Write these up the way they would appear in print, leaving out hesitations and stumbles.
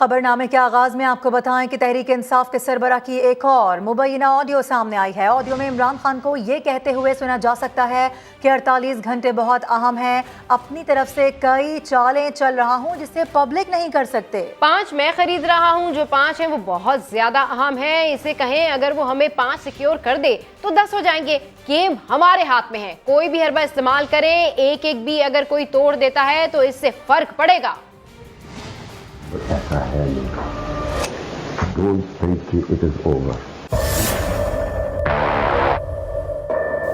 خبر نامے کے آغاز میں آپ کو بتائیں کہ تحریک انصاف کے سربراہ کی ایک اور مبینہ آڈیو سامنے آئی ہے۔ آڈیو میں عمران خان کو یہ کہتے ہوئے سنا جا سکتا ہے کہ 48 گھنٹے بہت اہم ہیں، اپنی طرف سے کئی چالیں چل رہا ہوں جسے پبلک نہیں کر سکتے۔ 5 میں خرید رہا ہوں، جو 5 ہیں وہ بہت زیادہ اہم ہیں، اسے کہیں اگر وہ ہمیں 5 سیکیور کر دے تو 10 ہو جائیں گے۔ گیم ہمارے ہاتھ میں ہے، کوئی بھی حربہ استعمال کرے، ایک ایک بھی اگر کوئی توڑ دیتا ہے تو اس سے فرق پڑے گا۔ ایسا ہے نہیں، don't think it is over.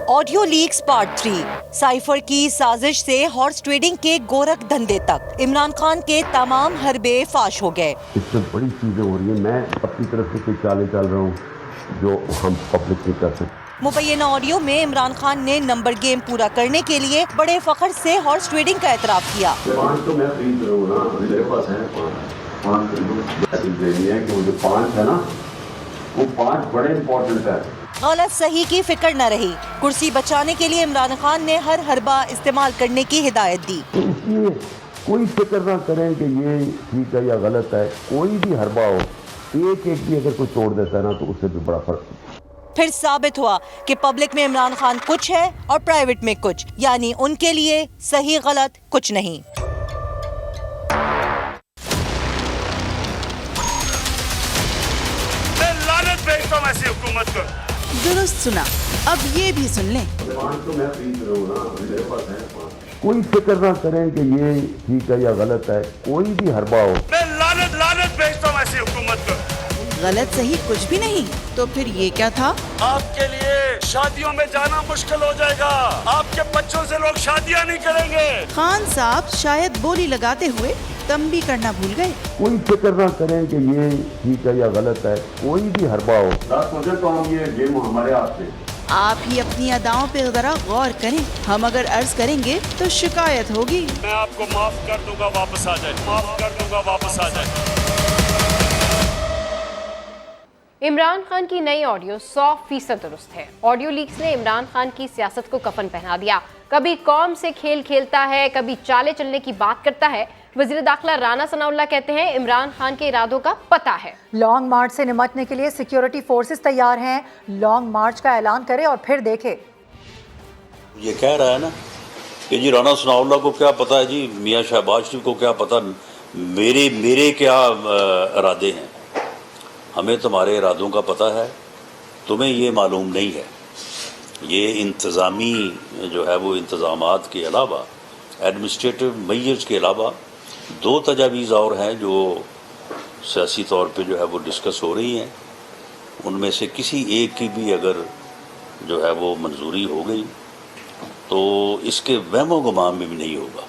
Audio leaks part 3، cipher کی سازش سے ہارس ٹریڈنگ کے گورکھ دھندے تک عمران خان کے تمام حربے فاش ہو گئے۔ اس سے بڑی چیزیں ہو رہی ہیں، میں اپنی طرف سے کوئی چالیں چل رہا ہوں جو ہم پبلک نہیں کر سکتے۔ مبینہ آڈیو میں عمران خان نے نمبر گیم پورا کرنے کے لیے بڑے فخر سے ہارس ٹریڈنگ کا اعتراف کیا۔ 5 تو میں خرید رہا ہوں نا، میرے پاس ہے 5 خریدوں ہے کہ وہ جو 5 ہے نا، وہ 5 بڑے امپورٹنٹ ہے۔ غلط صحیح کی فکر نہ رہی، کرسی بچانے کے لیے عمران خان نے ہر حربہ استعمال کرنے کی ہدایت دی۔ اس لیے کوئی فکر نہ کریں کہ یہ ٹھیک ہے یا غلط ہے، کوئی بھی حربہ ہو، ایک ایک بھی اگر کوئی توڑ دیتا ہے نا تو اس سے بھی بڑا فرق۔ پھر ثابت ہوا کہ پبلک میں عمران خان کچھ ہے اور پرائیویٹ میں کچھ، یعنی ان کے لیے صحیح غلط کچھ نہیں۔ میں لعنت بھیجتا ہوں ایسی حکومت کو۔ درست سنا، اب یہ بھی سن لیں۔ 5 تو میں خرید رہا ہوں نا، میرے پاس ہے 5۔ کوئی فکر نہ کریں کہ یہ ٹھیک ہے یا غلط ہے، کوئی بھی حربہ ہو۔ میں لعنت بھیجتا ہوں ایسی حکومت کو۔ غلط صحیح کچھ بھی نہیں، تو پھر یہ کیا تھا؟ آپ کے لیے شادیوں میں جانا مشکل ہو جائے گا، آپ کے بچوں سے لوگ شادیاں نہیں کریں گے۔ خان صاحب شاید بولی لگاتے ہوئے تنبیہ کرنا بھول گئے۔ کوئی فکر نہ کریں کہ یہ ٹھیک ہے یا غلط ہے، کوئی بھی حربہ ہو۔ 10 بجے تو ہم یہ گیم ہمارے ہاتھ میں۔ آپ ہی اپنی اداؤں پہ ذرا غور کریں، ہم اگر عرض کریں گے تو شکایت ہوگی۔ میں آپ کو معاف کر دوں گا، واپس آ جائے، معاف کر دوں گا، واپس آ جائے۔ عمران خان کی نئی آڈیو 100% درست ہے۔ آڈیو لیکس نے عمران خان کی سیاست کو کفن پہنا دیا، کبھی قوم سے کھیل کھیلتا ہے، کبھی چالے چلنے کی بات کرتا ہے۔ وزیر داخلہ رانا ثناء اللہ کہتے ہیں عمران خان کے ارادوں کا پتہ ہے۔ لانگ مارچ سے نمٹنے کے لیے سیکیورٹی فورسز تیار ہیں، لانگ مارچ کا اعلان کرے اور پھر دیکھے۔ یہ کہہ رہا ہے نا کہ جی رانا ثناء اللہ کو کیا پتہ ہے، جی میاں شہباز شریف کو کیا پتہ، میرے کیا ارادے ہیں۔ ہمیں تمہارے ارادوں کا پتہ ہے، تمہیں یہ معلوم نہیں ہے۔ یہ انتظامی جو ہے وہ انتظامات کے علاوہ، ایڈمنسٹریٹو میئرز کے علاوہ 2 تجاویز اور ہیں جو سیاسی طور پہ جو ہے وہ ڈسکس ہو رہی ہیں۔ ان میں سے کسی ایک کی بھی اگر جو ہے وہ منظوری ہو گئی تو اس کے وہم و گمان میں بھی نہیں ہوگا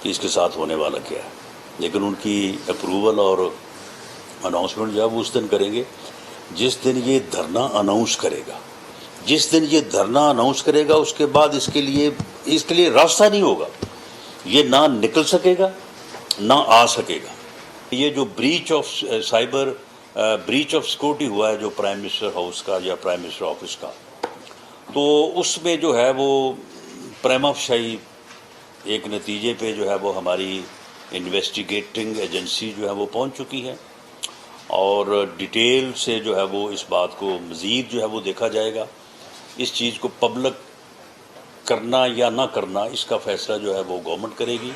کہ اس کے ساتھ ہونے والا کیا ہے، لیکن ان کی اپروول اور اناؤنسمنٹ جو ہے وہ اس دن کریں گے جس دن یہ دھرنا اناؤنس کرے گا۔ جس دن یہ دھرنا اناؤنس کرے گا اس کے بعد اس کے لیے راستہ نہیں ہوگا، یہ نہ نکل سکے گا نہ آ سکے گا۔ یہ جو بریچ آف سیکورٹی ہوا ہے جو پرائم منسٹر ہاؤس کا یا پرائم منسٹر آفس کا، تو اس میں جو ہے وہ پریما فشائی ایک نتیجے پہ جو ہے وہ ہماری انویسٹیگیٹنگ ایجنسی جو ہے وہ پہنچ چکی ہے، اور ڈیٹیل سے جو ہے وہ اس بات کو مزید جو ہے وہ دیکھا جائے گا۔ اس چیز کو پبلک کرنا یا نہ کرنا اس کا فیصلہ جو ہے وہ گورنمنٹ کرے گی،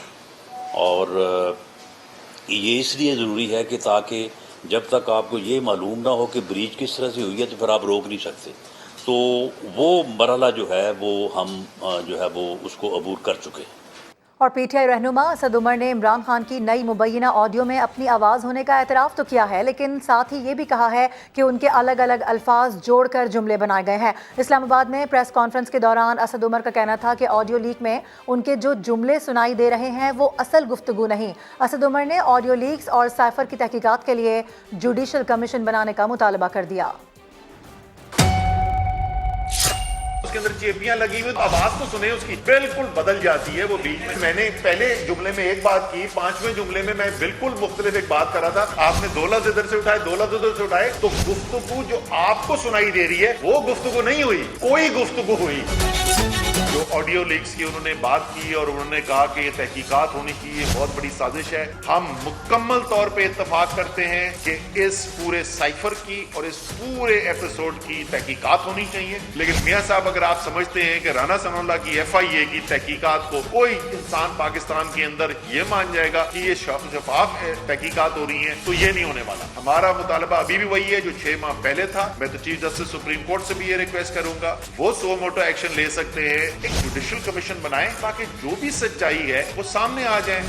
اور یہ اس لیے ضروری ہے کہ تاکہ جب تک آپ کو یہ معلوم نہ ہو کہ بریچ کس طرح سے ہوئی ہے تو پھر آپ روک نہیں سکتے۔ تو وہ مرحلہ جو ہے وہ ہم جو ہے وہ اس کو عبور کر چکے ہیں۔ اور پی ٹی آئی رہنما اسد عمر نے عمران خان کی نئی مبینہ آڈیو میں اپنی آواز ہونے کا اعتراف تو کیا ہے، لیکن ساتھ ہی یہ بھی کہا ہے کہ ان کے الگ الگ الفاظ جوڑ کر جملے بنائے گئے ہیں۔ اسلام آباد میں پریس کانفرنس کے دوران اسد عمر کا کہنا تھا کہ آڈیو لیک میں ان کے جو جملے سنائی دے رہے ہیں وہ اصل گفتگو نہیں۔ اسد عمر نے آڈیو لیکس اور سائفر کی تحقیقات کے لیے جوڈیشل کمیشن بنانے کا مطالبہ کر دیا۔ اس کے اندر چیپیاں لگی ہوئی، آواز تو سنیں اس کی بالکل بدل جاتی ہے وہ بیچ میں۔ میں نے پہلے جملے میں ایک بات کی، 5ویں جملے میں بالکل مختلف ایک بات کر رہا تھا، آپ نے 2 لفظ ادھر سے اٹھائے، 2 لفظ ادھر سے اٹھائے، تو گفتگو جو آپ کو سنائی دے رہی ہے وہ گفتگو نہیں ہوئی، کوئی گفتگو ہوئی۔ जो ऑडियो लीक्स की उन्होंने बात की और उन्होंने कहा कि ये तहकीकात होनी चाहिए, बहुत बड़ी साजिश है। हम मुकम्मल तौर पे इत्तफाक करते हैं कि इस पूरे साइफर की और इस पूरे एपिसोड की तहकीकात होनी चाहिए। लेकिन मियां साहब, अगर आप समझते हैं कि राना सनाउल्लाह की FIA की तहकीकात को कोई इंसान पाकिस्तान के अंदर ये मान जाएगा कि ये शफाफ तहकीकात हो रही हैं, तो ये नहीं होने वाला। हमारा मुतालबा अभी भी वही है जो 6 माह पहले था। मैं तो चीफ जस्टिस सुप्रीम कोर्ट से भी ये रिक्वेस्ट करूंगा, वो सो मोटो एक्शन ले सकते हैं, एक जुडिशियल कमीशन बनाएं ताकि जो भी सच्चाई है वो सामने आ जाए।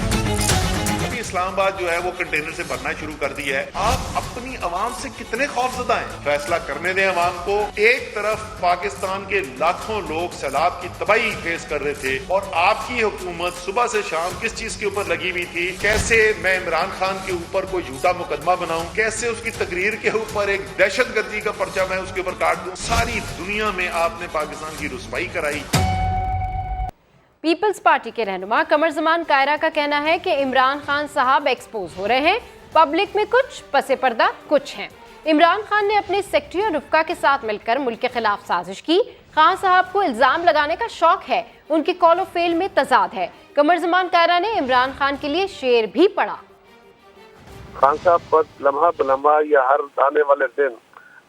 अभी इस्लामाबाद जो है वो कंटेनर से भरना शुरू कर दिया है। आप अपनी आवाम से कितने खौफजदा हैं? फैसला करने दें आवाम को। एक तरफ पाकिस्तान के लाखों लोग सैलाब की तबाही फेस कर रहे थे और आपकी हुकूमत सुबह से शाम किस चीज के ऊपर लगी हुई थी? कैसे मैं इमरान खान के ऊपर कोई झूठा मुकदमा बनाऊं, कैसे उसकी तकरीर के ऊपर एक दहशतगर्दी का पर्चा मैं उसके ऊपर काट दूं। सारी दुनिया में आपने पाकिस्तान की रुसवाई कराई। पीपल्स पार्टी के रहनुमा कमर जमान कायरा का कहना है कि इमरान खान साहब एक्सपोज हो रहे हैं, पब्लिक में कुछ, पसे पर्दा कुछ हैं। इमरान खान ने अपने सेक्रेटरी और रुफका के साथ मिलकर मुल्क के खिलाफ साजिश की। खान साहब को इल्जाम लगाने का शौक है, उनकी कॉल ऑफ फेल में तजाद है। कमर जमान कायरा ने इमरान खान के लिए शेर भी पढ़ा। खान साहब पर लम्हा बलम्हा या हर आने वाले दिन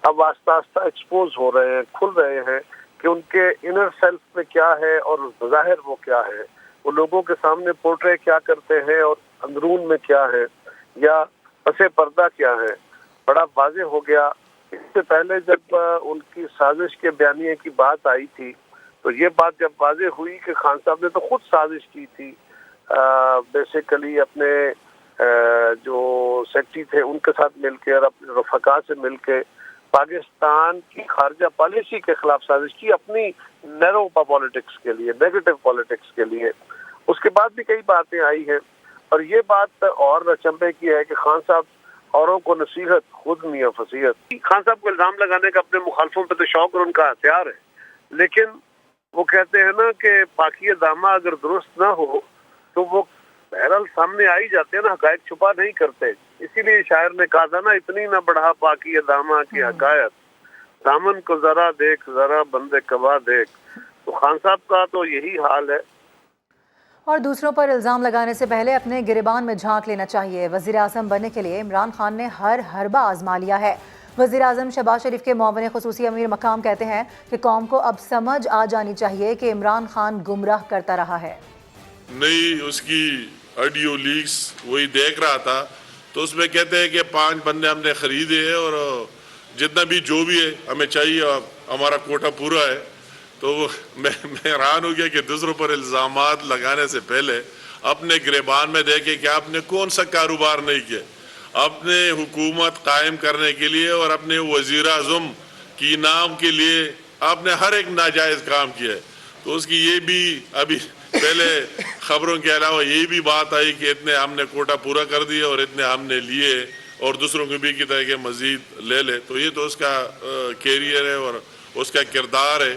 अब आस्ता आस्ता एक्सपोज हो रहे हैं, खुल रहे हैं कि उनके इनर सेल्फ में क्या है और ज़ाहिर वो क्या है, वो लोगों के सामने पोर्ट्रे क्या करते हैं और अंदरून में क्या है या पसे पर्दा क्या है, बड़ा वाज़ेह हो गया। इससे पहले जब उनकी साजिश के बयानिए की बात आई थी तो ये बात जब वाज़ेह हुई कि खान साहब ने तो खुद साजिश की थी, बेसिकली अपने जो सेक्रेटरी थे उनके साथ मिलकर, अपने रफका से मिलकर पाकिस्तान की खारजा पॉलिसी के खिलाफ साजिश की, अपनी नैरो पॉलिटिक्स के लिए, नेगेटिव पॉलिटिक्स के लिए। उसके बाद भी कई बातें आई हैं और ये बात और अचंभे की है कि खान साहब औरों को नसीहत, खुद मियां फसीहत। खान साहब को इल्जाम लगाने का अपने मुखालफों पर तो शौक और उनका हथियार है, लेकिन वो कहते हैं ना कि पाकिया दामा अगर दुरुस्त ना हो तो वो बहरहाल सामने आ ही जाते हैं ना, हकायक छुपा नहीं करते। इसीलिए शायर ने कहा था ना, इतनी ना बढ़ा पाकी दामा की हकायत, दामन को जरा देख, जरा बंदे कबा देख। तो खान साहब का तो यही हाल है। और दूसरों पर इल्ज़ाम लगाने से पहले अपने गिरेबान में झांक लेना चाहिए। वज़ीर आज़म बनने के लिए इमरान खान ने हर हरबा आजमा लिया है। वज़ीर आज़म शहबाज शरीफ के मुआविन खुसूसी अमीर मकाम कहते हैं कि कौम को अब समझ आ जानी चाहिए कि इमरान खान गुमराह करता रहा है। नई उसकी ऑडियो लीक्स वही देख रहा था तो उसमें कहते हैं कि 5 बंदे हमने खरीदे हैं और जितना भी जो भी है हमें चाहिए, हमारा कोटा पूरा है। तो मैं हैरान हो गया कि दूसरों पर इल्ज़ामात लगाने से पहले अपने गिरेबान में देखे कि आपने कौन सा कारोबार नहीं किया अपने हुकूमत कायम करने के लिए और अपने वज़ीर आज़म की नाम के लिए आपने हर एक नाजायज़ काम किया है। तो उसकी ये भी अभी पहले खबरों के अलावा ये भी बात आई कि इतने हमने कोटा पूरा कर दिया और इतने हमने लिए और दूसरों को भी कहता है कि मजीद ले ले। तो ये तो उसका कैरियर है और उसका किरदार है।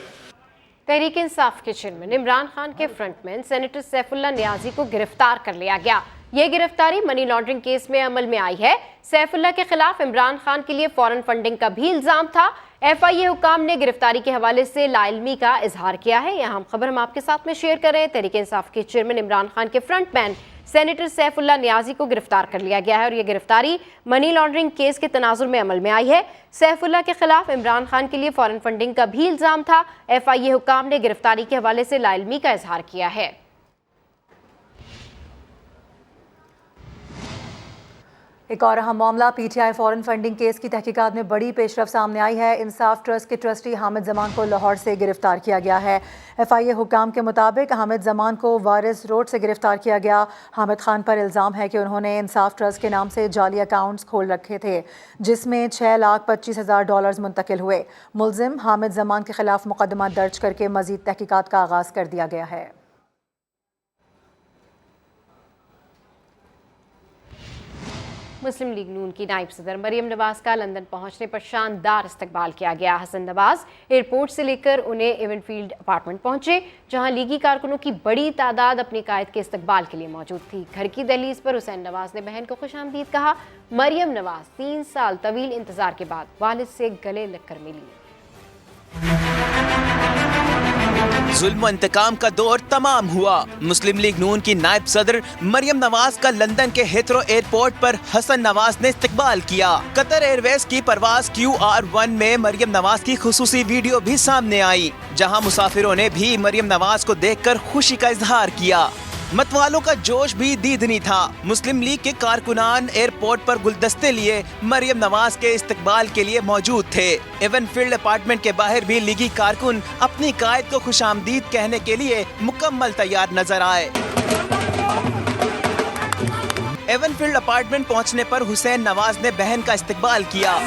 तहरीक इंसाफ के चेयरमैन इमरान खान के फ्रंटमैन सेनेटर सैफुल्लाह नियाजी को गिरफ्तार कर लिया गया। ये गिरफ्तारी मनी लॉन्ड्रिंग केस में अमल में आई है। सैफुल्लाह के खिलाफ इमरान खान के लिए फॉरेन फंडिंग का भी इल्जाम था। FIA हुकाम ने गिरफ्तारी के हवाले से लाइल्मी का इजहार किया है। यहाँ खबर हम आपके साथ में शेयर कर रहे हैं। तहरीक इंसाफ के चेयरमैन इमरान खान के फ्रंटमैन सेनेटर सैफुल्लाह नियाजी को गिरफ्तार कर लिया गया है और यह गिरफ्तारी मनी लॉन्ड्रिंग केस के तनाजुर में अमल में आई है। सैफुल्लाह के खिलाफ इमरान खान के लिए फॉरेन फंडिंग का भी इल्जाम था। FIA हुकाम ने गिरफ्तारी के हवाले से लाइल्मी का इजहार किया है। एक और अहम मामला PTI फॉरेन फंडिंग केस की तहकीकात में बड़ी पेशरफ सामने आई है। इंसाफ ट्रस्ट के ट्रस्टी हामिद जमान को लाहौर से गिरफ्तार किया गया है। FIA हुकाम के मुताबिक हामिद जमान को वारिस रोड से गिरफ्तार किया गया। हामिद खान पर इल्ज़ाम है कि उन्होंने इंसाफ ट्रस्ट के नाम से जाली अकाउंट्स खोल रखे थे जिसमें $6,25,000 मुंतकिल हुए। मुलजिम हामिद जमान के खिलाफ मुकदमा दर्ज करके मजीद तहकीकात का आगाज़ कर दिया गया है। मुस्लिम लीग नून की नायब सदर मरियम नवाज का लंदन पहुंचने पर शानदार इस्तकबाल किया गया। हसन नवाज एयरपोर्ट से लेकर उन्हें इवेंट फील्ड अपार्टमेंट पहुंचे जहां लीगी कारकुनों की बड़ी तादाद अपनी कायद के इस्तकबाल के लिए मौजूद थी। घर की दहलीज पर हुसैन नवाज ने बहन को खुशामदीद कहा। मरियम नवाज 3 साल तवील इंतजार के बाद वालिद से गले लगकर मिली। जुल्म व इंतकाम का दौर तमाम हुआ। मुस्लिम लीग नून की नायब सदर मरियम नवाज का लंदन के हेथरो एयरपोर्ट पर हसन नवाज ने इस्तकबाल किया। कतर एयरवेज की परवाज QR1 में मरियम नवाज की खुसूसी वीडियो भी सामने आई, जहां मुसाफिरों ने भी मरियम नवाज को देखकर खुशी का इजहार किया। मतवालों का जोश भी दीदनी था। मुस्लिम लीग के कारकुनान एयरपोर्ट पर गुलदस्ते लिए मरियम नवाज के इस्तकबाल के लिए मौजूद थे। एवनफील्ड अपार्टमेंट के बाहर भी लीगी कारकुन अपनी कायद को खुशामदीद कहने के लिए मुकम्मल तैयार नजर आए। एवनफील्ड अपार्टमेंट पहुंचने पर हुसैन नवाज ने बहन का इस्तकबाल किया।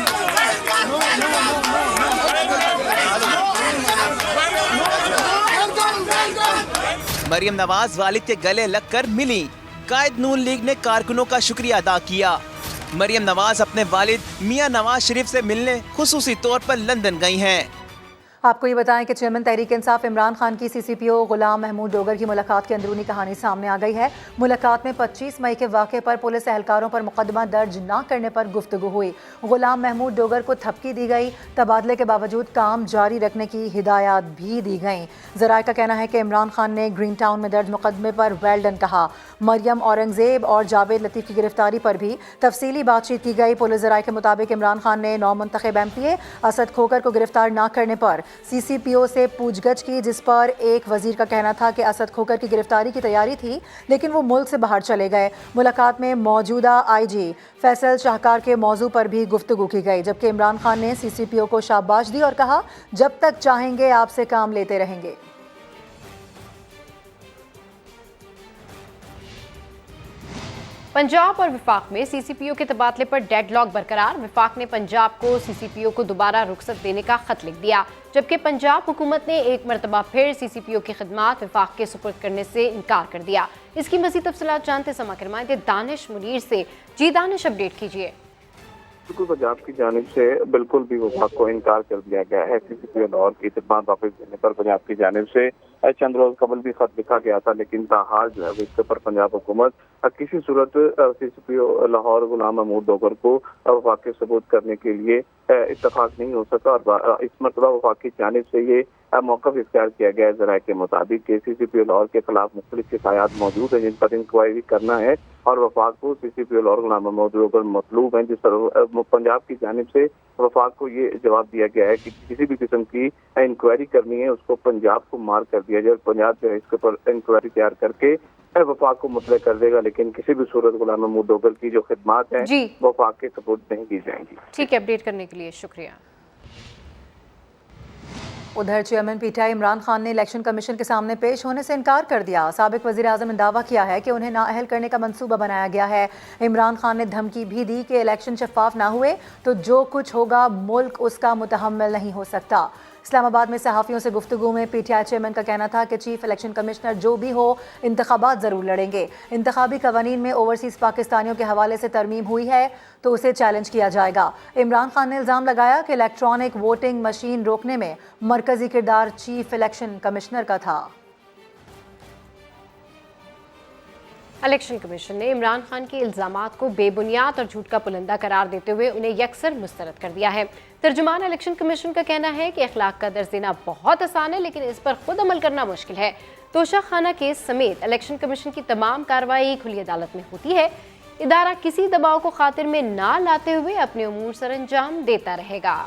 मरियम नवाज वालिद के गले लगकर मिली। कायद नून लीग ने कारकुनों का शुक्रिया अदा किया। मरियम नवाज अपने वालिद मियां नवाज शरीफ से मिलने खुसूसी तौर पर लंदन गई हैं। आपको ये बताएं कि चेयरमैन तहरीक इंसाफ इमरान खान की CCPO गुलाम महमूद डोगर की मुलाकात की अंदरूनी कहानी सामने आ गई है। मुलाकात में 25 मई के वाक़े पर पुलिस एहलकारों पर मुकदमा दर्ज न करने पर गुफ्तगू हुई। गुलाम महमूद डोगर को थपकी दी गई। तबादले के बावजूद काम जारी रखने की हिदायत भी दी गई। ज़राए का कहना है कि इमरान खान ने ग्रीन टाउन में दर्ज मुकदमे पर वेल डन कहा। मरियम औरंगजेब और जावेद लतीफ़ की गिरफ्तारी पर भी तफसीली बातचीत की गई। पुलिस ज़राए के मुताबिक इमरान खान ने नौमुंतखब MP असद खोकर को गिरफ्तार न करने पर CCPO से पूछगछ की, जिस पर एक वजीर का कहना था कि असद खोकर की गिरफ्तारी की तैयारी थी लेकिन वो मुल्क से बाहर चले गए। मुलाकात में मौजूदा IG फैसल शाहकार के मौजू पर भी गुफ्तगू की गई, जबकि इमरान खान ने CCPO को शाबाश दी और कहा जब तक चाहेंगे आपसे काम लेते रहेंगे। पंजाब और विफाक में CCPO के तबादले पर डेडलॉक बरकरार। विफाक ने पंजाब को CCPO को दोबारा रुखसत देने का खत लिख दिया, जबकि पंजाब हुकूमत ने एक मरतबा फिर CCPO की खिदमात विफाक के सुपुर्द करने से इनकार कर दिया। इसकी मज़ीद तफसीलात जानते समाकरमाए दानिश मुनीर से। जी दानिश, अपडेट कीजिए। बिल्कुल पंजाब की जानिब से बिल्कुल भी विभाग को इनकार कर दिया गया है। CCPO लाहौर की खिदमात वापस देने पर पंजाब की जानिब से चंद रोज कबल भी खत लिखा गया था, लेकिन ताहाल जो है इसके पर पंजाब हुकूमत किसी सूरत CCPO लाहौर गुलाम महमूद डोगर को वफाक के सबूत करने के लिए इत्तफाक नहीं हो सका और इस मरतबा वफाक की जानिब से ये मौक़िफ़ इख्तियार किया गया है ज़राए के मुताबिक कि CCPO लाहौर के खिलाफ मुख्तलिफ शिकायत मौजूद हैं जिन पर इंक्वायरी करना है और वफाक को CCPO लाहौर गुलाम महमूद डोगर मतलूब हैं, जिस पर पंजाब की जानिब से वफाक को ये जवाब दिया गया है कि किसी भी किस्म की इंक्वायरी करनी है उसको पंजाब को मार कर दिया जाए। पंजाब जो है इसके ऊपर इंक्वायरी तैयार करके वफाक को मुतले कर देगा, लेकिन किसी भी सूरत गुलाम महमूद डोगर की जो खिदमात हैं वफाक के सपोर्ट नहीं की जाएंगी। ठीक है, अपडेट करने के लिए शुक्रिया। उधर चेयरमैन PTI इमरान खान ने इलेक्शन कमीशन के सामने पेश होने से इनकार कर दिया। साबिक वज़ीर आज़म ने दावा किया है कि उन्हें नाअहल करने का मंसूबा बनाया गया है। इमरान खान ने धमकी भी दी कि इलेक्शन शफाफ ना हुए तो जो कुछ होगा मुल्क उसका मुतहम्मिल नहीं हो सकता। इस्लामाबाद में सहाफ़ियों से गुफ्तगू में PTI चेयरमैन का कहना था कि चीफ इलेक्शन कमिश्नर जो भी हो इंतखाबात ज़रूर लड़ेंगे। इंतखाबी कवानीन में ओवरसीज़ पाकिस्तानियों के हवाले से तरमीम हुई है तो उसे चैलेंज किया जाएगा। इमरान खान ने इल्ज़ाम लगाया कि इलेक्ट्रॉनिक वोटिंग मशीन रोकने में मरकज़ी किरदार चीफ इलेक्शन कमिश्नर का था। इलेक्शन कमीशन ने इमरान खान के इल्ज़ामात को बेबुनियाद और झूठ का पुलंदा करार देते हुए उन्हें यकसर मुस्तरद कर दिया है। तर्जुमान इलेक्शन कमीशन का कहना है कि अखलाक का दर्ज देना बहुत आसान है, लेकिन इस पर खुद अमल करना मुश्किल है। तोशा खाना केस समेत इलेक्शन कमीशन की तमाम कार्रवाई खुली अदालत में होती है। इदारा किसी दबाव को खातिर में ना लाते हुए अपने उमूर सर अंजाम देता रहेगा।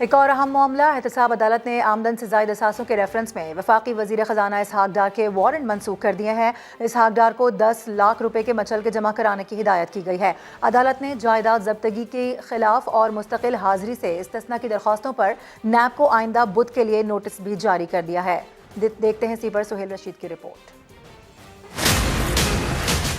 एक और अहम मामला, एहतसाब अदालत ने आमदन से ज़ायद असासों के रेफरेंस में वफाकी वज़ीर ख़जाना इसहाक डार के वारंट मनसूख कर दिए हैं। इसहाक डार को 10 लाख रुपए के मचल के जमा कराने की हिदायत की गई है। अदालत ने जायदाद ज़ब्तगी के खिलाफ और मुस्तकिल हाजिरी से इस्तिस्ना की दरख्वास्तों पर नैब को आइंदा बुध के लिए नोटिस भी जारी कर दिया है। देखते हैं सी पर सुहेल रशीद की रिपोर्ट।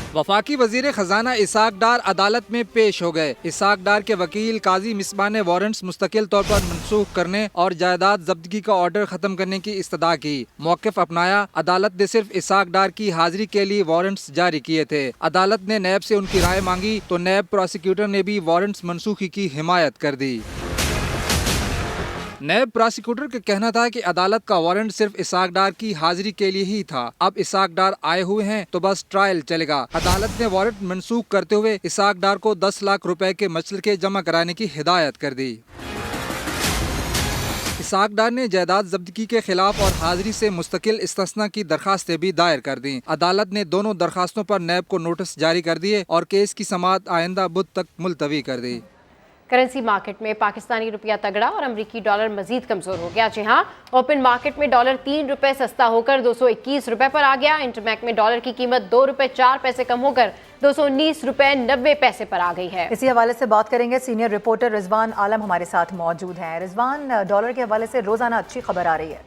वफाकी वजीर खजाना इसहाक डार अदालत में पेश हो गए। इसहाक डार के वकील काजी मिसबा ने वारंट्स मुस्तकिल तौर पर मनसूख करने और जायदाद जब्तगी का ऑर्डर खत्म करने की इस्तदा की। मौक़िफ़ अपनाया। अदालत ने सिर्फ इसहाक डार की हाजिरी के लिए वारंट्स जारी किए थे। अदालत ने नैब से उनकी राय मांगी तो नैब प्रोसिक्यूटर ने भी वारंट्स मनसूखी की हिमायत कर दी। नैब प्रोसिक्यूटर का कहना था कि अदालत का वारंट सिर्फ इसहाक डार की हाजिरी के लिए ही था। अब इसहाक डार आए हुए हैं तो बस ट्रायल चलेगा। अदालत ने वारंट मनसूख करते हुए इसहाक डार को 10 लाख रुपए के मचल के जमा कराने की हिदायत कर दी। اسحاق ڈار نے جائیداد ضبطگی کے خلاف اور حاضری سے مستقل استثنا کی درخواستیں بھی دائر کر دیں۔ عدالت نے دونوں درخواستوں پر نیب کو نوٹس جاری کر دیے اور کیس کی سماعت آئندہ بدھ تک ملتوی کر دی۔ کرنسی مارکیٹ میں پاکستانی روپیہ تگڑا اور امریکی ڈالر مزید کمزور ہو گیا۔ جی ہاں، اوپن مارکیٹ میں ڈالر 3 روپے سستا ہو کر 221 روپے پر آ گیا۔ انٹرمیک میں ڈالر کی قیمت 2 روپے 4 پیسے کم ہو کر 219 روپے 90 پیسے پر آ گئی ہے۔ اسی حوالے سے بات کریں گے، سینئر رپورٹر رضوان عالم ہمارے ساتھ موجود ہیں۔ رضوان، ڈالر کے حوالے سے روزانہ اچھی خبر آ رہی ہے۔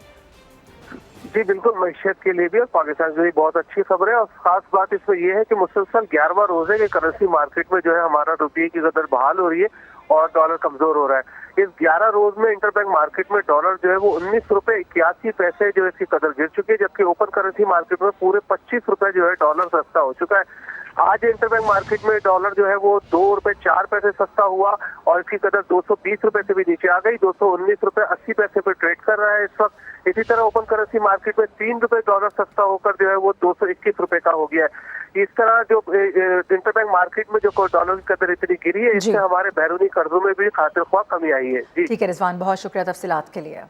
جی بالکل، معیشت کے لیے بھی اور پاکستان کے لیے بہت اچھی خبر ہے، اور خاص بات اس میں یہ ہے کہ مسلسل 11واں روز ہے کہ کرنسی مارکیٹ میں جو ہے ہمارا روپیے کی قدر بحال ہو رہی ہے اور ڈالر کمزور ہو رہا ہے۔ اس 11 روز میں انٹر بینک مارکیٹ میں ڈالر جو ہے وہ 19 روپے 81 پیسے جو اس کی قدر گر چکی ہے، جبکہ اوپن کرنسی مارکیٹ میں پورے 25 روپے جو ہے ڈالر سستا ہو چکا ہے۔ آج انٹر بینک مارکیٹ میں ڈالر جو ہے وہ 2 روپے 4 پیسے سستا ہوا اور اس کی قدر 220 روپے سے بھی نیچے آ گئی، 219 روپے 80 پیسے پہ ٹریڈ کر رہا ہے اس وقت۔ اسی طرح اوپن کرنسی مارکیٹ میں 3 روپے ڈالر سستا ہو کر جو ہے وہ 221 روپے کا ہو گیا ہے۔ اس طرح جو انٹر بینک مارکیٹ میں جو ڈالر کی قدر اتنی گری ہے، اس سے ہمارے بیرونی قرضوں میں بھی خاطر خواہ کمی آئی ہے۔ جی ٹھیک ہے رضوان، بہت شکریہ تفصیلات کے لیے۔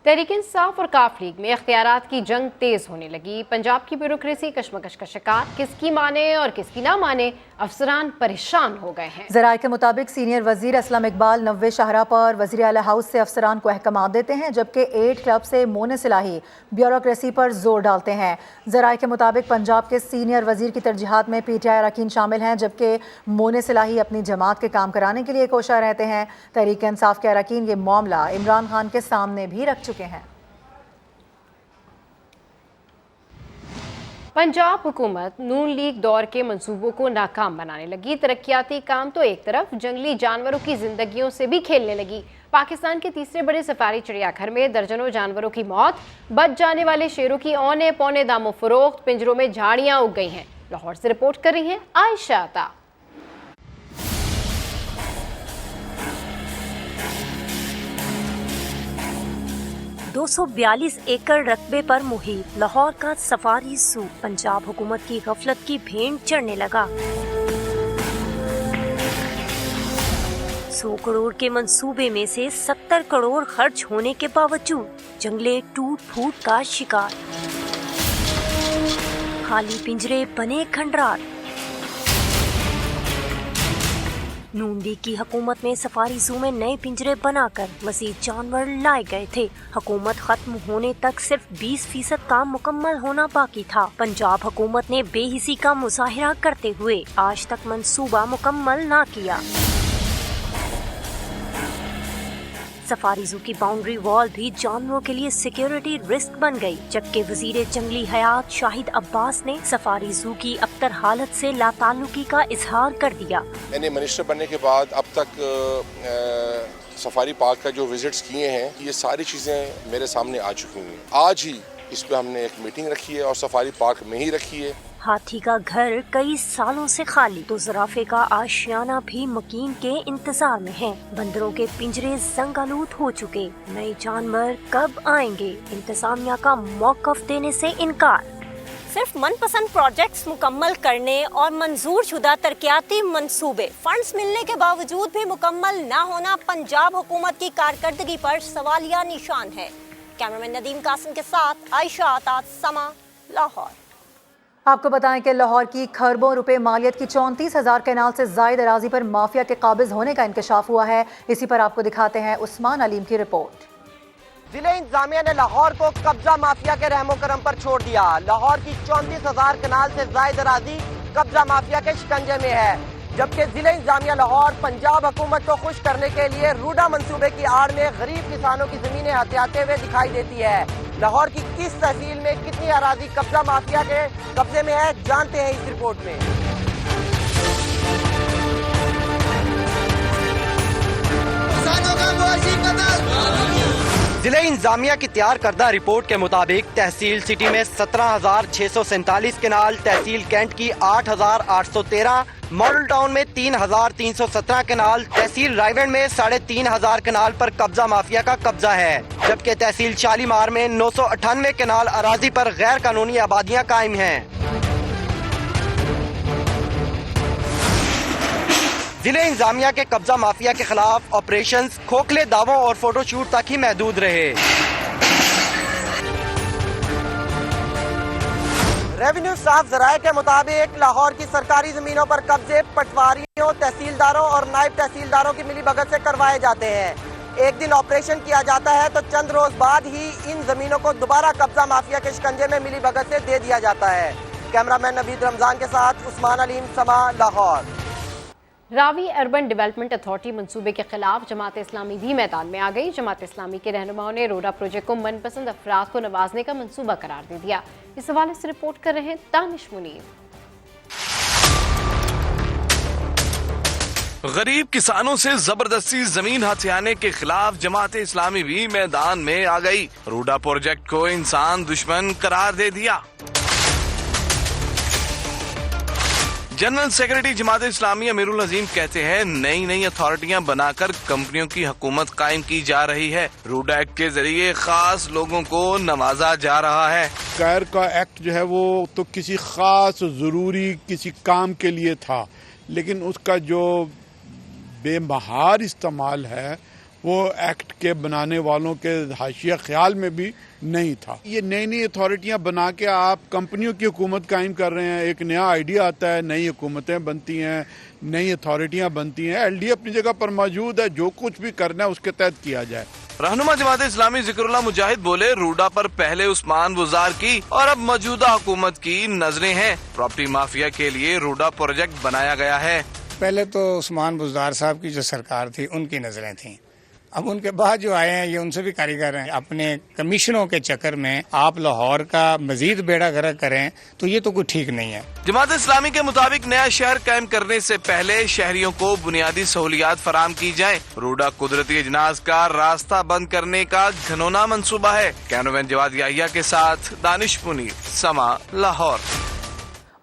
تحریک انصاف اور کاف لیگ میں اختیارات کی جنگ تیز ہونے لگی۔ پنجاب کی بیوروکریسی کشمکش کا شکار، کس کی مانے اور کس کی نہ مانے، افسران پریشان ہو گئے ہیں۔ ذرائع کے مطابق سینئر وزیر اسلم اقبال 90 شاہراہ پر وزیر اعلی ہاؤس سے افسران کو احکامات دیتے ہیں، جبکہ 8 کلب سے مون صلاحی بیوروکریسی پر زور ڈالتے ہیں۔ ذرائع کے مطابق پنجاب کے سینئر وزیر کی ترجیحات میں پی ٹی آئی اراکین شامل ہیں، جبکہ مون صلاحی اپنی جماعت کے کام کرانے کے لیے کوشاں رہتے ہیں۔ تحریک انصاف کے اراکین یہ معاملہ عمران خان کے سامنے بھی رکھ چکے ہیں۔ پنجاب حکومت نون لیگ دور کے منصوبوں کو ناکام بنانے لگی۔ ترقیاتی کام تو ایک طرف، جنگلی جانوروں کی زندگیوں سے بھی کھیلنے لگی۔ پاکستان کے تیسرے بڑے سفاری چڑیا گھر میں درجنوں جانوروں کی موت، بچ جانے والے شیروں کی اونے پونے دام و فروخت، پنجروں میں جھاڑیاں اگ گئی ہیں۔ لاہور سے رپورٹ کر رہی ہیں عائشہ عطا۔ 242 ایکڑ رقبے پر محیط لاہور کا سفاری زو پنجاب حکومت کی غفلت کی بھینٹ چڑھنے لگا۔ 100 کروڑ کے منصوبے میں سے 70 کروڑ خرچ ہونے کے باوجود جنگلے ٹوٹ پھوٹ کا شکار، خالی پنجرے بنے کھنڈرات۔ نون لیگ کی حکومت میں سفاری زو میں نئے پنجرے بنا کر مزید جانور لائے گئے تھے۔ حکومت ختم ہونے تک صرف 20% کام مکمل ہونا باقی تھا۔ پنجاب حکومت نے بے حسی کا مظاہرہ کرتے ہوئے آج تک منصوبہ مکمل نہ کیا۔ سفاری زو کی باؤنڈری وال بھی جانوروں کے لیے سیکیورٹی رسک بن گئی، جبکہ وزیر جنگلی حیات شاہد عباس نے سفاری زو کی ابتر حالت سے لا تعلقی کا اظہار کر دیا۔ میں نے منسٹر بننے کے بعد اب تک سفاری پارک کا جو وزٹس کیے ہیں، یہ ساری چیزیں میرے سامنے آ چکی ہیں۔ آج ہی اس پہ ہم نے ایک میٹنگ رکھی ہے اور سفاری پارک میں ہی رکھی ہے۔ ہاتھی کا گھر کئی سالوں سے خالی تو زرافے کا آشیانہ بھی مکین کے انتظار میں ہے۔ بندروں کے پنجرے زنگ آلود ہو چکے، نئے جانور کب آئیں گے؟ انتظامیہ کا موقف دینے سے انکار۔ صرف من پسند پروجیکٹس مکمل کرنے اور منظور شدہ ترقیاتی منصوبے فنڈز ملنے کے باوجود بھی مکمل نہ ہونا پنجاب حکومت کی کارکردگی پر سوالیہ نشان ہے۔ کیمرامین ندیم قاسم کے ساتھ عائشہ عطا، سما، لاہور۔ آپ کو بتائیں کہ لاہور کی کھربوں روپے مالیت کی 34,000 کنال سے زائد اراضی پر مافیا کے قابض ہونے کا انکشاف ہوا ہے۔ اسی پر آپ کو دکھاتے ہیں عثمان علیم کی رپورٹ۔ ضلع انتظامیہ نے لاہور کو قبضہ مافیا کے رحم و کرم پر چھوڑ دیا۔ لاہور کی 34,000 کنال سے زائد اراضی قبضہ مافیا کے شکنجے میں ہے، جبکہ ضلع انتظامیہ لاہور پنجاب حکومت کو خوش کرنے کے لیے روڈا منصوبے کی آڑ میں غریب کسانوں کی زمینیں ہتھیاتے ہوئے دکھائی دیتی ہے۔ لاہور کی کس تحصیل میں کتنی اراضی قبضہ مافیا کے قبضے میں ہے، جانتے ہیں اس رپورٹ میں۔ ضلع انتظامیہ کی تیار کردہ رپورٹ کے مطابق تحصیل سٹی میں 17,647 کنال، تحصیل کینٹ کی 8,813، ماڈل ٹاؤن میں 3,317 کنال، تحصیل رائیونڈ میں 3,500 کنال پر قبضہ مافیا کا قبضہ ہے، جبکہ تحصیل شالیمار میں 998 کنال اراضی پر غیر قانونی آبادیاں قائم ہیں۔ जिले इंजामिया के कब्जा माफिया के खिलाफ ऑपरेशंस खोखले दावों और फोटो शूट तक ही महदूद रहे। रेवेन्यू स्टाफ जराये के मुताबिक लाहौर की सरकारी जमीनों पर कब्जे पटवारियों, तहसीलदारों और नायब तहसीलदारों की मिलीभगत से करवाए जाते हैं। एक दिन ऑपरेशन किया जाता है तो चंद रोज बाद ही इन जमीनों को दोबारा कब्जा माफिया के शिकंजे में मिलीभगत से दे दिया जाता है। कैमरामैन नवीद रमजान के साथ उस्मान अलीम, समा, Lahore. Ravi urban development authority मंसूबे के खिलाफ जमात इस्लामी भी मैदान में आ गई। जमात इस्लामी के रहनुमाओं ने रोडा प्रोजेक्ट को मनपसंद अफराद को नवाजने का मंसूबा करार दे दिया। इस हवाले से रिपोर्ट कर रहे हैं दानिश मुनीर। गरीब किसानों से जबरदस्ती जमीन हथियाने के खिलाफ जमात इस्लामी भी मैदान में आ गई। रोडा प्रोजेक्ट को इंसान दुश्मन करार दे दिया। जनरल सेक्रेटरी जमात इस्लामी अमीरुल अजीम कहते हैं नई अथॉरिटियां बनाकर कंपनियों की हुकूमत कायम की जा रही है। रोडा एक्ट के जरिए खास लोगों को नवाजा जा रहा है। कैर का एक्ट जो है वो तो किसी खास जरूरी किसी काम के लिए था, लेकिन उसका जो बेमहार इस्तेमाल है वो एक्ट के बनाने वालों के हाशिया ख्याल में भी नहीं था। ये नई अथॉरिटियां बना के आप कंपनियों की हुकूमत कायम कर रहे हैं। एक नया आइडिया आता है, नई हुकूमतें बनती हैं, नई अथॉरिटियां बनती हैं। एलडी अपनी जगह पर मौजूद है, जो कुछ भी करना है उसके तहत किया जाए। रहनुमा जमात इस्लामी जिक्रुल्लाह मुजाहिद बोले रूडा पर पहले उस्मान बुजार की और अब मौजूदा हुकूमत की नजरें हैं। प्रॉपर्टी माफिया के लिए रूडा प्रोजेक्ट बनाया गया है। पहले तो उस्मान बुजार साहब की जो सरकार थी उनकी नजरें थी, अब उनके बाद जो आए हैं ये उनसे भी कारीगर हैं। अपने कमीशनों के चक्कर में आप लाहौर का मजीद बेड़ा गर्क करें तो ये तो कोई ठीक नहीं है। जमात इस्लामी के मुताबिक नया शहर कायम करने से पहले शहरियों को बुनियादी सहूलियात फराम की जाए। रोडा कुदरती अजनास का रास्ता बंद करने का घनौना मंसूबा है। कैमरामैन जवाद याहिया के साथ दानिश मुनीर, समा, लाहौर।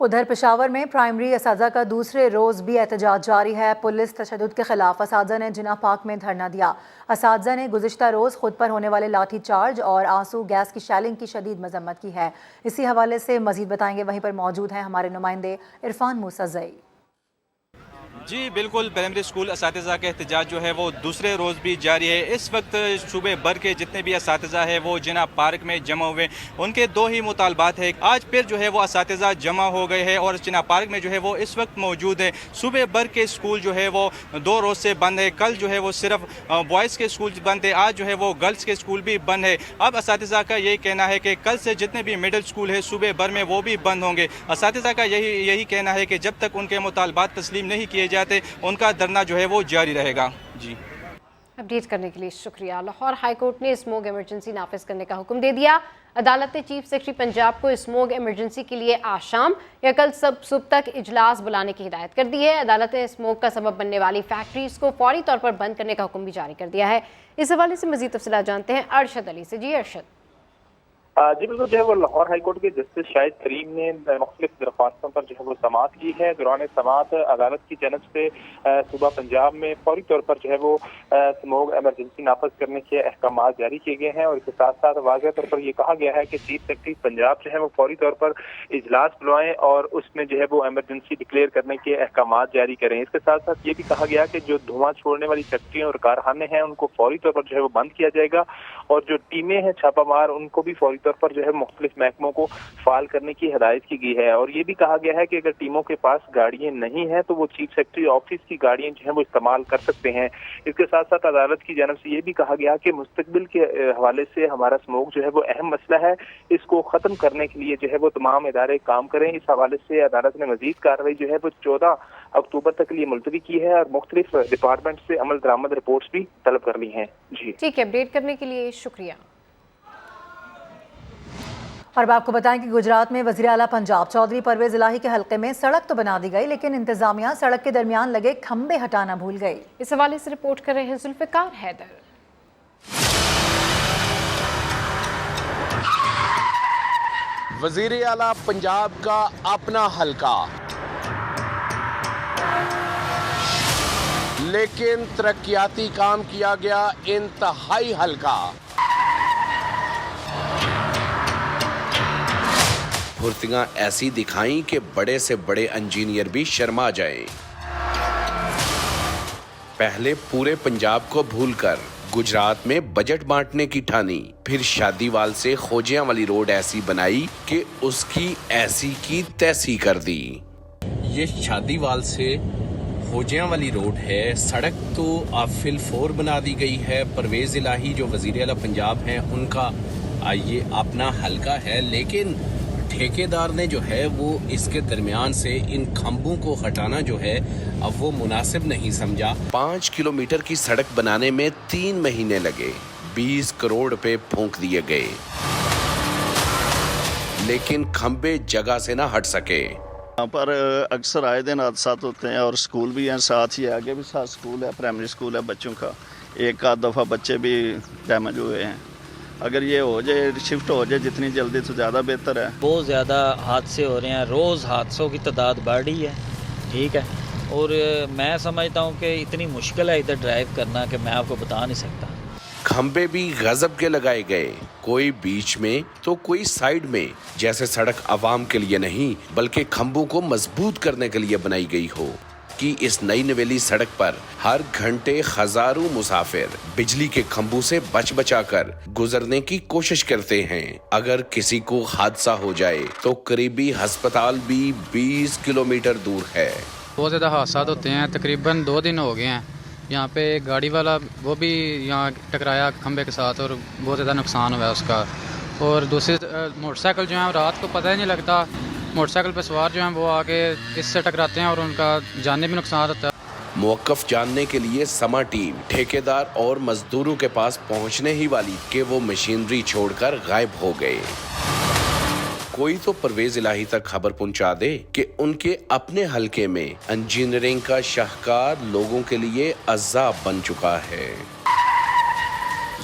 उधर पेशावर में प्राइमरी असातिज़ा का दूसरे रोज़ भी एहतजाज जारी है। पुलिस तशद्दुद के खिलाफ असातिज़ा ने जिना पार्क में धरना दिया। असातिज़ा ने गुज़िश्ता रोज़ खुद पर होने वाले लाठी चार्ज और आंसू गैस की शेलिंग की शदीद मजम्मत की है। इसी हवाले से मजीद बताएंगे, वहीं पर मौजूद हैं हमारे नुमाइंदे इरफान मूसाज़ई। जी बिल्कुल, प्राइमरी स्कूल असातिज़ा के एहतजाज जो है वो दूसरे रोज़ भी जारी है। इस वक्त सूबे भर के जितने भी असातिज़ा है वो जिना पार्क में जमा हुए। उनके दो ही मुतालबात है। आज फिर जो है वो असातिज़ा जमा हो गए हैं और जिना पार्क में जो है वो इस वक्त मौजूद है। सूबे भर के स्कूल जो है वो 2 रोज़ से बंद है। कल जो है वो सिर्फ बॉयज़ के स्कूल बंद है, आज जो है वो गर्ल्स के स्कूल भी बंद है। अब असातिज़ा का यही कहना है कि कल से जितने भी मिडिल स्कूल है सूबे भर में वो भी बंद होंगे। असातिज़ा का यही कहना है कि जब तक उनके मुतालबात तस्लीम नहीं किए जाते उनका धरना जो है वो जारी रहेगा। जी, अपडेट करने के लिए शुक्रिया। लाहौर हाई कोर्ट ने स्मोक इमरजेंसी नाफिज करने का हुक्म दे दिया। अदालत ने चीफ सेक्रेटरी पंजाब को स्मोक इमरजेंसी के लिए आज शाम या कल सुबह तक इजलास बुलाने की हिदायत कर दी है। अदालत ने स्मोक का सबब बनने वाली फैक्ट्रीज को फौरी तौर पर बंद करने का हुक्म भी जारी कर दिया है। इस हवाले से मजीद तफसीलात जानते हैं अरशद अली से। जी अरशद। जी बिल्कुल, जो है वो लाहौर हाईकोर्ट के जस्टिस शाहिद करीम ने मुख्तलिफ दरख्वास्तों पर जो है वो समाअत की है। दौरान समाअत अदालत की जानब से सूबा पंजाब में फौरी तौर पर जो है वो स्मोक एमरजेंसी नाफज करने के अहकाम जारी किए गए हैं और इसके साथ साथ वाज़ेह तौर पर यह कहा गया है कि चीफ सेक्रेटरी पंजाब जो है वो फौरी तौर पर इजलास बुलाएं और उसमें जो है वो एमरजेंसी डिक्लेयर करने के अहकाम जारी करें। इसके साथ साथ ये भी कहा गया कि जो धुआं छोड़ने वाली फैक्ट्रियाँ और कारखाने हैं उनको फौरी तौर पर जो है वो बंद किया जाएगा और जो टीमें हैं छापामार उनको भी फौरी तौर पर जो है मुख्तलिफ महकमों को फाल करने की हिदायत की गई है। और ये भी कहा गया है कि अगर टीमों के पास गाड़ियां नहीं हैं तो वो चीफ सेक्रेटरी ऑफिस की गाड़ियां जो है वो इस्तेमाल कर सकते हैं। इसके साथ साथ अदालत की जानब से ये भी कहा गया कि मुस्तकबिल के हवाले से हमारा स्मोक जो है वो अहम मसला है, इसको खत्म करने के लिए जो है वो तमाम इदारे काम करें। इस हवाले से अदालत ने मजीद कार्रवाई जो है वो 14 अक्टूबर तक के लिए मुलतवी की है और मुख्तलिफ डिपार्टमेंट से अमल दरामद रिपोर्ट्स भी तलब कर ली हैं। जी ठीक है, अपडेट करने के लिए शुक्रिया। और अब आपको बताएं कि गुजरात में वज़ीर आला पंजाब चौधरी परवेज इलाही के हल्के में सड़क तो बना दी गई, लेकिन इंतजामिया सड़क के दरमियान लगे खंबे हटाना भूल गई। इस हवाले से रिपोर्ट कर रहे हैं जुल्फ़िकार हैदर। वज़ीर आला पंजाब का अपना हल्का, लेकिन तरक्याती काम किया गया इंतहाई हल्का। फुर्तियां ऐसी दिखाई कि बड़े से बड़े इंजीनियर भी शर्मा जाएं। पहले पूरे पंजाब को भूलकर गुजरात में बजट बांटने की ठानी, फिर शादीवाल से खोजियां वाली रोड ऐसी बनाई कि उसकी ऐसी की तैसी कर दी। ये शादीवाल से खोजियां वाली रोड है। सड़क तो अब फिल 4 बना दी गई है। परवेज इलाही जो वजीर आला पंजाब हैं उनका ये अपना हलका है, लेकिन ठेकेदार ने जो है वो इसके दरमियान से इन खंभों को हटाना जो है अब वो मुनासिब नहीं समझा। 5 किलोमीटर की सड़क बनाने में 3 महीने लगे, 20 करोड़ रुपए फूंक दिए गए, लेकिन खंभे जगह से ना हट सके। यहाँ पर अक्सर आए दिन हादसा होते हैं और स्कूल भी हैं साथ ही, आगे भी साथ स्कूल है, प्राइमरी स्कूल है बच्चों का। एक आध दफ़ा बच्चे भी डैमेज हुए हैं। अगर ये हो जाए, शिफ्ट हो जाए जितनी जल्दी तो ज़्यादा बेहतर है। बहुत ज़्यादा हादसे हो रहे हैं, रोज़ हादसों की तादाद बढ़ रही है, ठीक है। और मैं समझता हूँ कि इतनी मुश्किल है इधर ड्राइव करना कि मैं आपको बता नहीं सकता। खंबे भी गजब के लगाए गए, कोई बीच में तो कोई साइड में, जैसे सड़क आवाम के लिए नहीं बल्कि खंभों को मजबूत करने के लिए बनाई गई हो। कि इस नई नवेली सड़क पर हर घंटे हजारों मुसाफिर बिजली के खंभों से बच बचा कर गुजरने की कोशिश करते हैं। अगर किसी को हादसा हो जाए तो करीबी अस्पताल भी 20 किलोमीटर दूर है। बहुत ज़्यादा हादसा होते हैं, तकरीबन 2 दिन हो गए हैं। यहाँ पे गाड़ी वाला वो भी यहाँ टकराया खंबे के साथ और बहुत ज़्यादा नुकसान हुआ है उसका। और दूसरी मोटरसाइकिल जो है रात को पता ही नहीं लगता, मोटरसाइकिल पे सवार जो हैं वो आके इससे टकराते हैं और उनका जाने भी नुकसान होता है। मौक़िफ़ जानने के लिए समा टीम ठेकेदार और मजदूरों के पास पहुंचने ही वाली कि वो मशीनरी छोड़कर गायब हो गए। कोई तो परवेज इलाही तक खबर पहुंचा दे कि उनके अपने हलके में इंजीनियरिंग का शाहकार लोगों के लिए अज़ाब बन चुका है।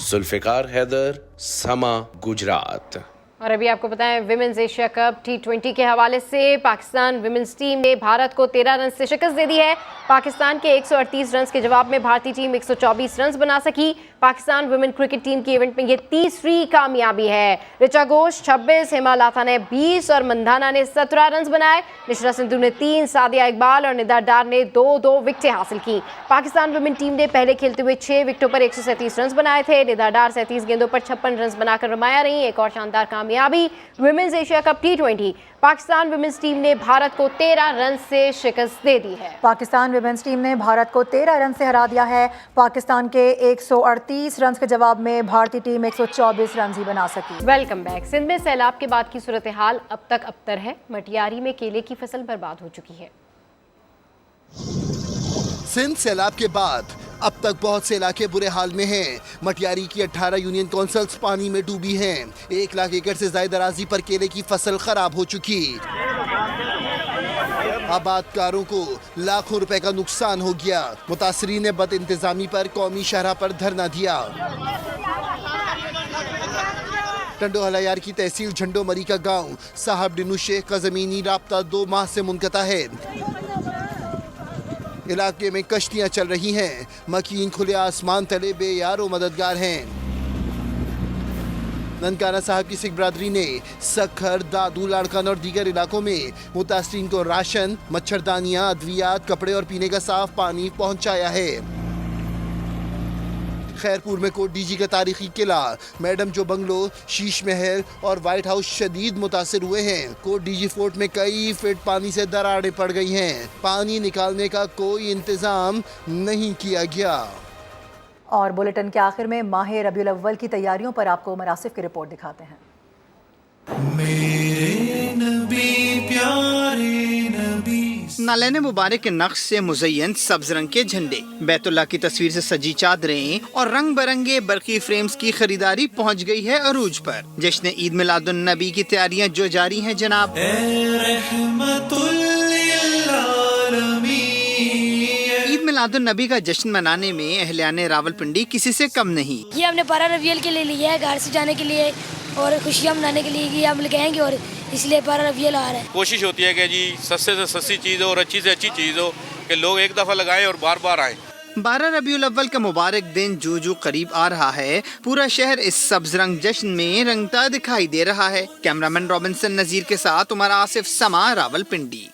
जुल्फ़िकार हैदर, समा, गुजरात। और अभी आपको बताएं विमेंस एशिया कप T20 के हवाले से पाकिस्तान विमेंस टीम ने भारत को 13 रन से शिकस्त दे दी है। पाकिस्तान के 138 रन के जवाब में भारतीय टीम 124 रन बना सकी। पाकिस्तान विमेन क्रिकेट टीम की इवेंट में ये तीसरी कामयाबी है। ऋचा घोष 26, हेमा लाथा ने 20 और मंधाना ने 17 रन बनाए। निशरा सिंधु ने 3, सादिया इकबाल और निदा डार ने 2-2 विकेटें हासिल की। पाकिस्तान विमेन टीम ने पहले खेलते हुए 6 विकेटों पर 137 रन बनाए थे। निदा डार 37 गेंदों पर 56 रन बनाकर रमाया रही। एक और शानदार कामयाबी women's Asia cup T20, Pakistan women's team ने भारत को 13 रन से शिकस्त दे दी है। पाकिस्तान विमेंस टीम ने भारत को 13 रन से हरा दिया है। पाकिस्तान के 138 रन के जवाब में भारतीय टीम 124 रन ही बना सकी। Welcome back. सिंध में सैलाब के बाद की सूरत हाल अब तक अबतर है। मटियारी में केले की फसल बर्बाद हो चुकी है। सिंध सैलाब के बाद अब तक बहुत से इलाके बुरे हाल में हैं। मटियारी की 18 यूनियन काउंसिल्स पानी में डूबी हैं। 1 लाख एकड़ से ज्यादा अराजी पर केले की फसल खराब हो चुकी। आबादकारों को लाखों रुपए का नुकसान हो गया। मुतासरीन ने बद इंतजामी पर कौमी शहरा पर धरना दिया। टंडो हलायार की तहसील झंडो मरी का गांव साहब डिनू शेख का जमीनी राब्ता 2 माह से मुनक़ता है। इलाके में कश्तियां चल रही हैं। मकीन खुले आसमान तले बेयारो मददगार हैं। ननकाना साहब की सिख बरादरी ने सखर, दादू, लाड़कान और दीगर इलाकों में मुतासरीन को राशन, मच्छरदानियां, अद्वियात, कपड़े और पीने का साफ पानी पहुंचाया है। खैरपुर में कोट डीजी का तारीखी किला, मैडम जो बंगलो, शीश महल और व्हाइट हाउस शदीद मुतासिर हुए हैं। कोट डीजी फोर्ट में कई फीट पानी से दरारें पड़ गई हैं। पानी निकालने का कोई इंतजाम नहीं किया गया। और बुलेटिन के आखिर में माह रबीउल अव्वल की तैयारियों पर आपको मरासिफ की रिपोर्ट दिखाते हैं। मेरे नबी प्यारे नबी। नालैन मुबारक के नक्श से मुज़य्यन सब्ज रंग के झंडे, बैतुल्लाह की तस्वीर से सजी चादरें और रंग बिरंगे बरकी फ्रेम्स की खरीदारी पहुंच गई है अरूज पर। जश्न ईद मिलादुन नबी की तैयारियां जो जारी हैं जनाब। ईद मिलादुन नबी का जश्न मनाने में अहलियाने रावलपिंडी किसी से कम नहीं। ये हमने 12 रबीउल के लिए लिया है, घर से जाने के लिए और खुशियाँ मनाने के लिए कि हम लगाएंगे और इसलिए 12 रबीउल आ रहा है। कोशिश होती है कि जी सस्ते से सस्ती चीज़ हो और अच्छी से अच्छी चीज़ हो कि लोग एक दफ़ा लगाएं और बार बार आएं। 12 रबीउल अव्वल का मुबारक दिन जो जो करीब आ रहा है, पूरा शहर इस सब्ज रंग जश्न में रंगता दिखाई दे रहा है। कैमरामैन रॉबिन्सन नजीर के साथ उमर आसिफ, समा, रावलपिंडी।